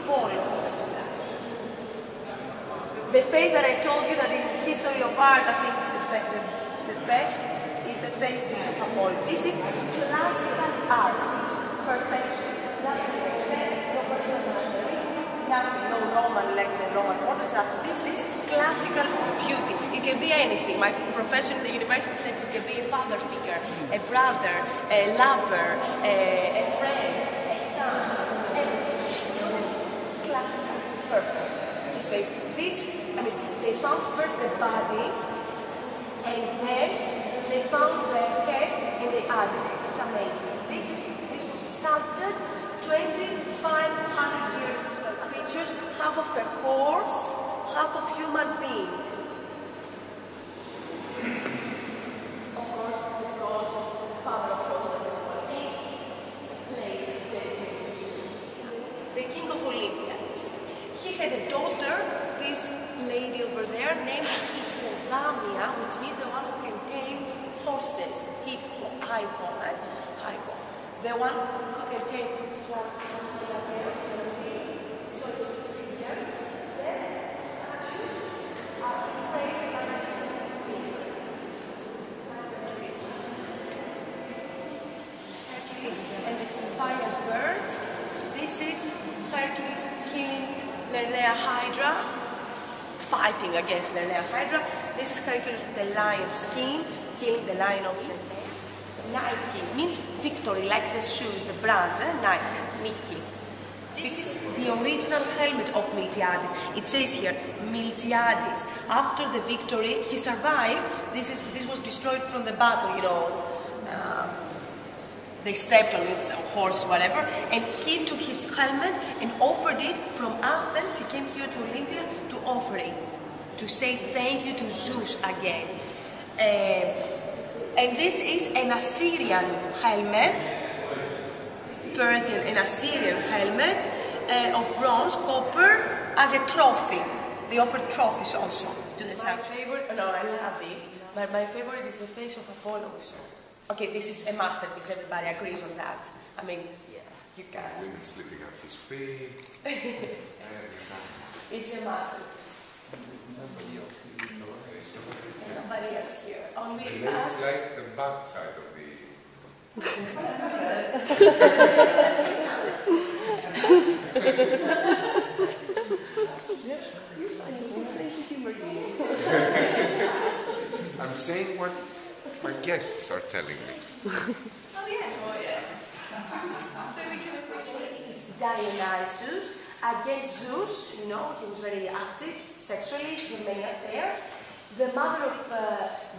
Apollo. The face that I told you that in the history of art, I think it's the best, is the face this of Apollo. This is classical art, perfection. Nothing makes sense, no personal characteristic, nothing, no Roman like the Roman portraits, nothing. This is classical beauty. It can be anything. My professor in the university said it can be a father figure, a brother, a lover, a friend, a son, everything. Because it's classical, it's perfect. His face. They found first the body, and then they found the head, and they added it. It's amazing. This was sculpted 2,500 years ago. Creatures, half of a horse, half of human being. Of course, the god, the father of gods, the king of Olympia. He had a daughter, this lady over there, named Itea, which means the one who can tame horses. Hypo. The one who can tame horses. So it's a figure. Then statues are praised by Hercules and the Stephaia birds. This is Hercules killing Lelea Hydra, fighting against Lelea Hydra. This is Hercules with the lion skin, killing the lion of Lelea. Nike means victory, like the shoes, the brand, Nike. This is the original helmet of Miltiades. It says here, Miltiades. After the victory, he survived. This was destroyed from the battle, you know. They stepped on its horse, whatever, and he took his helmet and offered it from Athens. He came here to Olympia to offer it, to say thank you to Zeus again. And this is an Assyrian helmet, Persian and Assyrian helmet of bronze, copper, as a trophy. They offered trophies also to the South. My favorite, no, I love it, but my favorite is the face of Apollo. Okay, this is a masterpiece, everybody agrees on that. I mean, yeah, you can. Women slipping up his feet. It's a masterpiece. Nobody else here. Only us. It's like the back side of the... I'm saying what my guests are telling me. Oh yes. So we can appreciate Dionysus against Zeus. You know, he was very active sexually, in many affairs. The mother of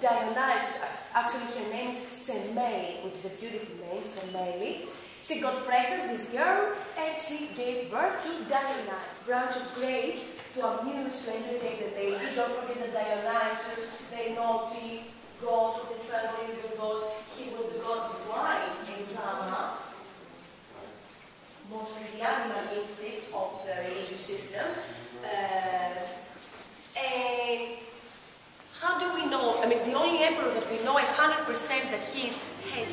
Dionysus, actually her name is Semele, which is a beautiful name, Semele. She got pregnant, this girl, and she gave birth to Dionysus, branch of grapes to amuse, to entertain the baby. Don't forget that Dionysus, the naughty god of the traveling gods, he was the god of wine and drama, mostly the animal instinct of the religious system. And how do we know? I mean, the only emperor that we know 100% that he is head.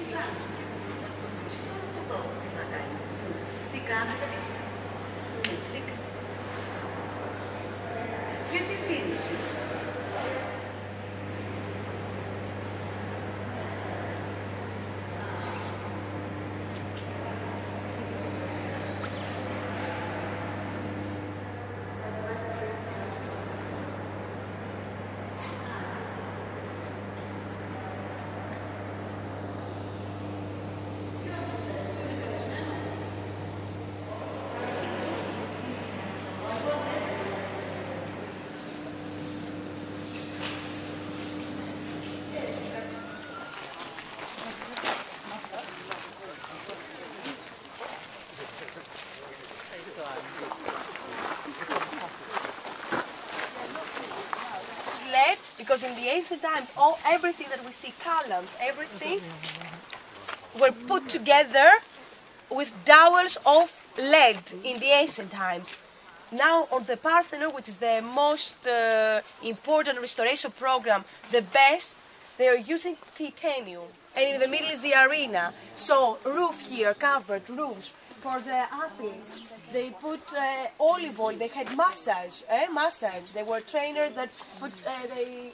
Because in the ancient times, everything that we see, columns, everything, were put together with dowels of lead in the ancient times. Now on the Parthenon, which is the most important restoration program, the best, they are using titanium. And in the middle is the arena. So roof here, covered roofs, for the athletes. They put olive oil. They had massage. They were trainers that put they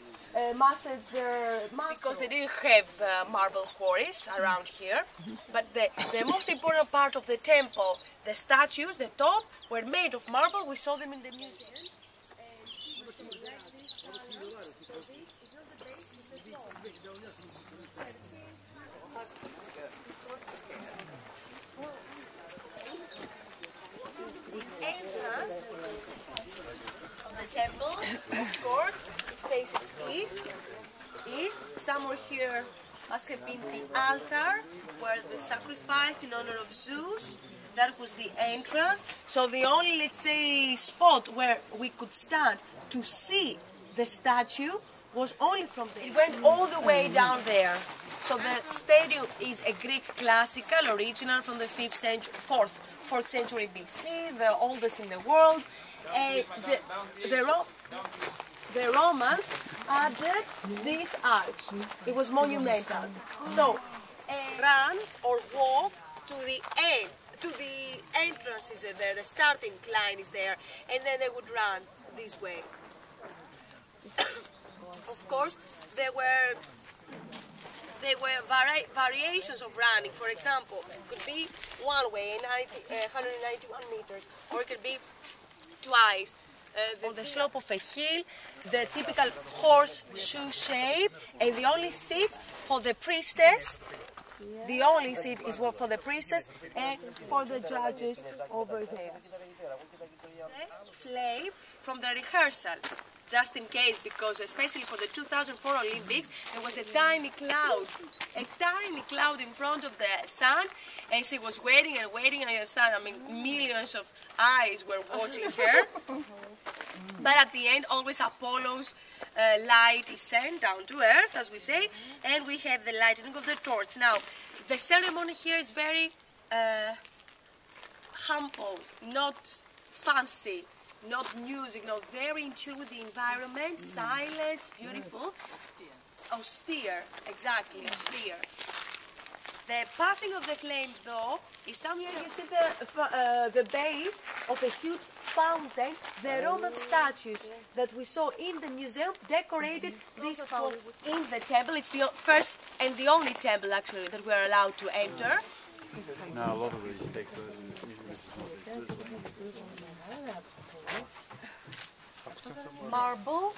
massaged their muscles. Because they didn't have marble quarries around here. But the most important part of the temple, the statues, the top, were made of marble. We saw them in the museum. The entrance of the temple, of course, faces east. Somewhere here must have been the altar where they sacrificed in honor of Zeus. That was the entrance. So the only, let's say, spot where we could stand to see the statue was only from there. It went all the way down there. So the stadium is a Greek classical, original from the 4th century BC, the oldest in the world. The Romans added this arch. It was monumental. So run or walk to the end, to the entrances are there, the starting line is there, and then they would run this way. Of course, there were variations of running. For example, it could be one way, 191 meters, or it could be twice. On the slope of a hill, the typical horseshoe shape, and the only seat for the priestess, the only seat is for the priestess and for the judges over there. The flame from the rehearsal, just in case, because especially for the 2004 Olympics, there was a tiny cloud in front of the sun, and she was waiting and waiting, and millions of eyes were watching her. But at the end, always Apollo's light is sent down to earth, as we say, and we have the lightning of the torch. Now, the ceremony here is very humble, not fancy, not music, not very in tune with the environment, silence, beautiful, austere, exactly, austere. The passing of the flame, though, is somewhere you see the base of a huge fountain. The Roman statues that we saw in the museum decorated this fountain in the temple. It's the first and the only temple, actually, that we are allowed to enter. Now, a lot of these take marble,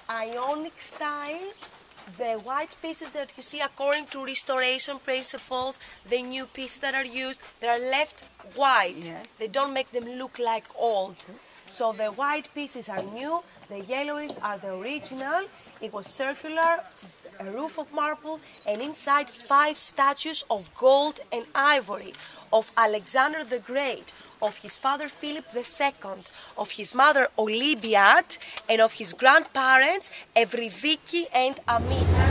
Ionic style. The white pieces that you see, according to restoration principles, the new pieces that are used, they are left white. Yes. They don't make them look like old. So the white pieces are new, the yellowies are the original. It was circular, a roof of marble, and inside 5 statues of gold and ivory, of Alexander the Great, of his father Philip II, of his mother Olympia, and of his grandparents Evridiki and Amina.